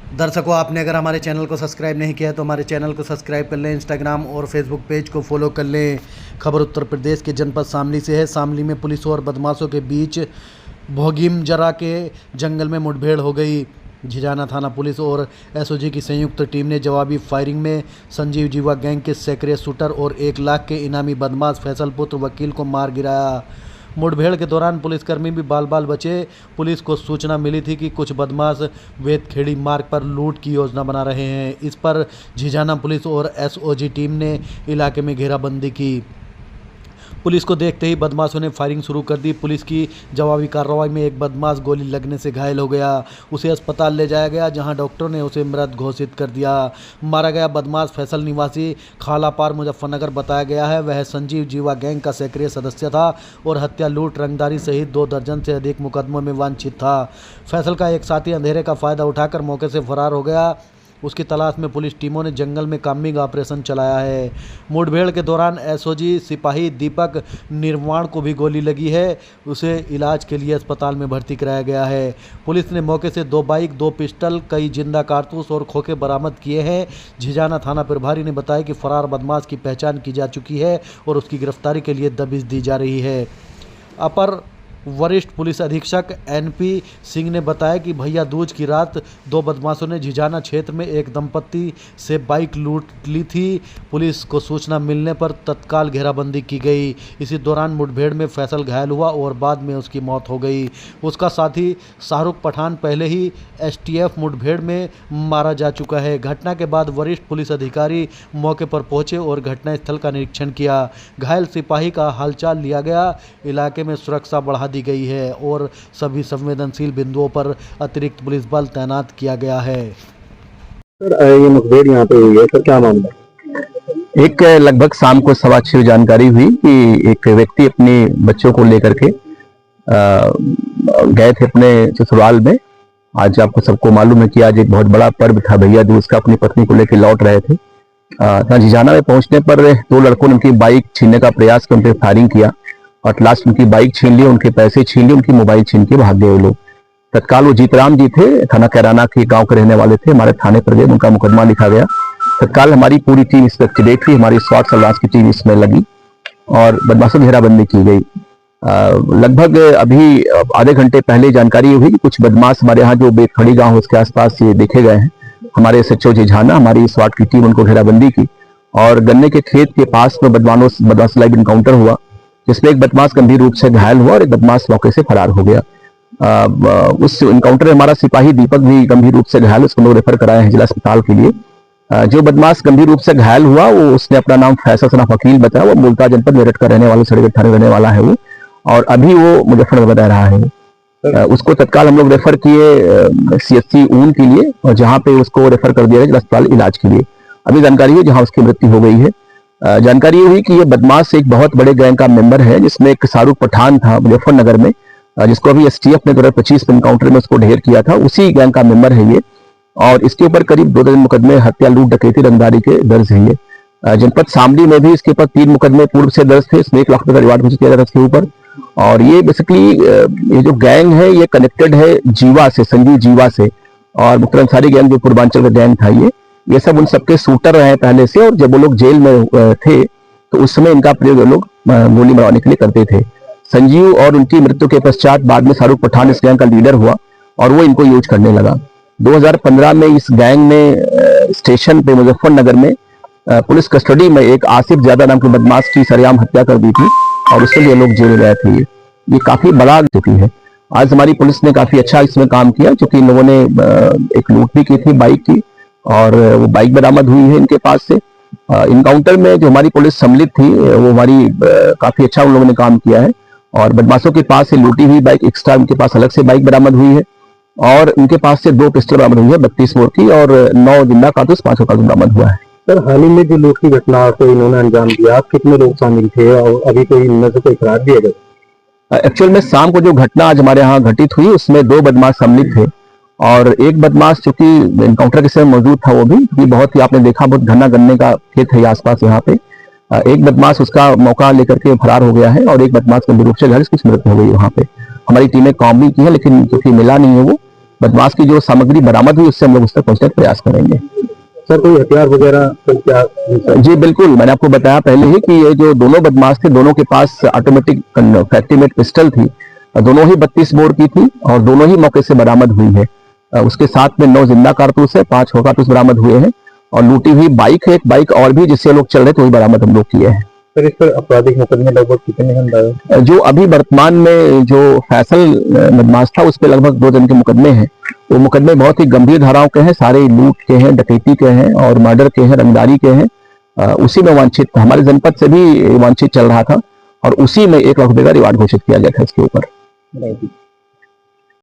दर्शकों, आपने अगर हमारे चैनल को सब्सक्राइब नहीं किया है तो हमारे चैनल को सब्सक्राइब कर लें, इंस्टाग्राम और फेसबुक पेज को फॉलो कर लें। खबर उत्तर प्रदेश के जनपद शामली से है। शामली में पुलिस और बदमाशों के बीच भोगिमजरा के जंगल में मुठभेड़ हो गई। झिझाना थाना पुलिस और एसओजी की संयुक्त टीम ने जवाबी फायरिंग में संजीव जीवा गैंग के सक्रिय शूटर और 1 लाख के इनामी बदमाश फैसल पुत्र वकील को मार गिराया। मुठभेड़ के दौरान पुलिसकर्मी भी बाल बाल बचे। पुलिस को सूचना मिली थी कि कुछ बदमाश वेदखेड़ी मार्ग पर लूट की योजना बना रहे हैं। इस पर झिझाना पुलिस और एसओजी टीम ने इलाके में घेराबंदी की। पुलिस को देखते ही बदमाशों ने फायरिंग शुरू कर दी। पुलिस की जवाबी कार्रवाई में एक बदमाश गोली लगने से घायल हो गया। उसे अस्पताल ले जाया गया, जहां डॉक्टरों ने उसे मृत घोषित कर दिया। मारा गया बदमाश फैसल निवासी खालापार मुजफ्फरनगर बताया गया है। वह संजीव जीवा गैंग का सक्रिय सदस्य था और हत्या, लूट, रंगदारी सहित 2 दर्जन से अधिक मुकदमों में वांछित था। फैसल का एक साथी अंधेरे का फायदा उठाकर मौके से फरार हो गया। उसकी तलाश में पुलिस टीमों ने जंगल में काम्बिंग ऑपरेशन चलाया है। मुठभेड़ के दौरान एसओजी सिपाही दीपक निर्वाण को भी गोली लगी है। उसे इलाज के लिए अस्पताल में भर्ती कराया गया है। पुलिस ने मौके से 2 बाइक, 2 पिस्टल, कई जिंदा कारतूस और खोखे बरामद किए हैं। झिझाना थाना प्रभारी ने बताया कि फरार बदमाश की पहचान की जा चुकी है और उसकी गिरफ्तारी के लिए दबिश दी जा रही है। अपर वरिष्ठ पुलिस अधीक्षक एनपी सिंह ने बताया कि भैया दूज की रात 2 बदमाशों ने झिझाना क्षेत्र में एक दंपत्ति से बाइक लूट ली थी। पुलिस को सूचना मिलने पर तत्काल घेराबंदी की गई। इसी दौरान मुठभेड़ में फैसल घायल हुआ और बाद में उसकी मौत हो गई। उसका साथी शाहरुख पठान पहले ही एसटीएफ मुठभेड़ में मारा जा चुका है। घटना के बाद वरिष्ठ पुलिस अधिकारी मौके पर पहुंचे और घटनास्थल का निरीक्षण किया। घायल सिपाही का हालचाल लिया गया। इलाके में सुरक्षा बढ़ा दी गई है और सभी संवेदनशील बिंदुओं पर अतिरिक्त पुलिस बल तैनात किया गया है। सर, ये मुठभेड़ यहाँ पे हुई है, सर क्या मामला? एक लगभग शाम को 6:15 जानकारी हुई कि एक व्यक्ति अपने बच्चों को लेकर के गए थे अपने ससुराल में। आज आपको सबको मालूम है कि आज एक बहुत बड़ा पर्व था भैया दूज का। अपनी पत्नी को लेकर लौट रहे थे। झिझाना में पहुंचने पर 2 लड़कों ने उनकी बाइक छीनने का प्रयास कर उन पर फायरिंग किया और लास्ट उनकी बाइक छीन ली, उनके पैसे छीन लिए, उनकी मोबाइल छीन के भाग गए वो लोग। तत्काल वो जीतराम जी थे, थाना कैराना के गांव के रहने वाले थे। हमारे थाने पर गए, उनका मुकदमा लिखा गया। तत्काल हमारी पूरी टीम इस पर एक्टिवेट हुई। हमारी स्वाट सर्विलांस की टीम इसमें लगी और बदमाशों की घेराबंदी की गई। लगभग अभी आधे घंटे पहले जानकारी हुई कि कुछ बदमाश हमारे यहाँ जो बेखड़ी गांव है उसके आसपास ये देखे गए हैं। हमारे एसएचओ झिझाना, हमारी स्वाट की टीम उनको घेराबंदी की और गन्ने के खेत के पास में बदमाश लाइव इनकाउंटर हुआ, जिसमें एक बदमाश गंभीर रूप से घायल हुआ और एक बदमाश मौके से फरार हो गया। उस इनकाउंटर में हमारा सिपाही दीपक भी गंभीर रूप से घायल, उसको लोग रेफर कराए हैं जिला अस्पताल के लिए। जो बदमाश गंभीर रूप से घायल हुआ वो उसने अपना नाम फैसल सना वकील बताया। वो मुल्तान जनपद मेरठ का रहने वाला, सड़गढ़ थाने रहने वाला है वो, और अभी वो मुजफ्फरनगर बता रहा है। उसको तत्काल हम लोग रेफर किए सीएचसी ऊन के लिए और जहाँ पे उसको रेफर कर दिया जिला अस्पताल इलाज के लिए। अभी जानकारी है जहाँ उसकी मृत्यु हो गई है। जानकारी हुई कि ये बदमाश एक बहुत बड़े गैंग का मेंबर है, जिसमें एक शाहरुख पठान था मुजफ्फरनगर में, जिसको अभी एसटीएफ ने 2025 में एनकाउंटर में उसको ढेर किया था। उसी गैंग का मेंबर है ये और इसके ऊपर करीब 2 दर्जन मुकदमे हत्या, लूट, डकैती, रंगदारी के दर्ज है ये। जनपद शामली में भी इसके ऊपर 3 मुकदमे पूर्व से दर्ज थे। इसमें 1 लाख रुपए का रिवार्ड घोषित किया गया था इसके ऊपर। और ये बेसिकली ये जो गैंग है ये कनेक्टेड है जीवा से, संजीव जीवा से, और मुख्तार अंसारी गैंग जो पूर्वांचल का गैंग था ये सब उन सबके शूटर रहे पहले से। और जब वो लोग जेल में थे तो उस समय इनका प्रयोग लोग गोली मरवाने के लिए करते थे। संजीव और उनकी मृत्यु के पश्चात बाद में शाहरुख पठान इस गैंग का लीडर हुआ और वो इनको यूज करने लगा। 2015 में इस गैंग ने स्टेशन पे मुजफ्फरनगर में पुलिस कस्टडी में एक आसिफ ज्यादा नाम के बदमाश की सरेआम हत्या कर दी थी और उसके लिए लोग जेल गए थे। ये काफी बड़ा चुकी है। आज हमारी पुलिस ने काफी अच्छा इसमें काम किया, क्योंकि इन लोगों ने एक लूट भी की थी बाइक की और वो बाइक बरामद हुई है इनके पास से। इनकाउंटर में जो हमारी पुलिस सम्मिलित थी वो हमारी काफी अच्छा उन लोगों ने काम किया है और बदमाशों के पास से लूटी हुई बाइक एक्स्ट्रा उनके पास अलग से बाइक बरामद हुई है और उनके पास से 2 पिस्टल बरामद हुई है 32 बोर की और 9 जिंदा कारतूस 5 कारतूस बरामद हुआ है। सर, हाल ही में जो लूट की घटना को इन्होंने अंजाम दिया, कितने लोग शामिल थे और अभी कोई इनमें से कोई फरार भी है? एक्चुअल में शाम को जो घटना आज हमारे यहाँ घटित हुई उसमें 2 बदमाश सम्मिलित थे और एक बदमाश जो कि एनकाउंटर के समय मौजूद था वो भी बहुत ही आपने देखा बहुत घना गन्ने का खेत है आसपास यहाँ पे। एक बदमाश उसका मौका लेकर के फरार हो गया है और एक बदमाश गंभीर रूप से घायल, इसकी मृत्यु हो गई वहाँ पे। हमारी टीमें काम भी की है लेकिन क्योंकि मिला नहीं है वो, बदमाश की जो सामग्री बरामद हुई उससे हम लोग उस तक पहुंचने का प्रयास करेंगे। सर कोई हथियार वगैरह तो क्या? जी बिल्कुल, मैंने आपको बताया पहले ही कि ये जो दोनों बदमाश थे, दोनों के पास ऑटोमेटिक फैक्ट्रीमेड पिस्टल थी, दोनों ही 32 बोर की थी और दोनों ही मौके से बरामद हुई है। उसके साथ में 9 जिंदा कारतूस है, 5 ठोर कारतूस बरामद हुए हैं और लूटी हुई बाइक है, एक बाइक और भी जिससे लोग चल रहे थे, वही बरामद हम लोग किए हैं। सर इस पर आपराधिक मुकदमे लगभग कितने हैं अंदाजा? जो अभी वर्तमान में जो फैसल बदमाश था उस पे लगभग 2 जन के मुकदमे हैं। वो मुकदमे बहुत ही गंभीर धाराओं के हैं, सारे लूट के हैं, डकैती के हैं और मर्डर के हैं, रंगदारी के हैं। उसी में वांछित, हमारे जनपद से भी वांछित चल रहा था और उसी में 1 लाख रुपए का रिवार्ड घोषित किया गया था इसके ऊपर।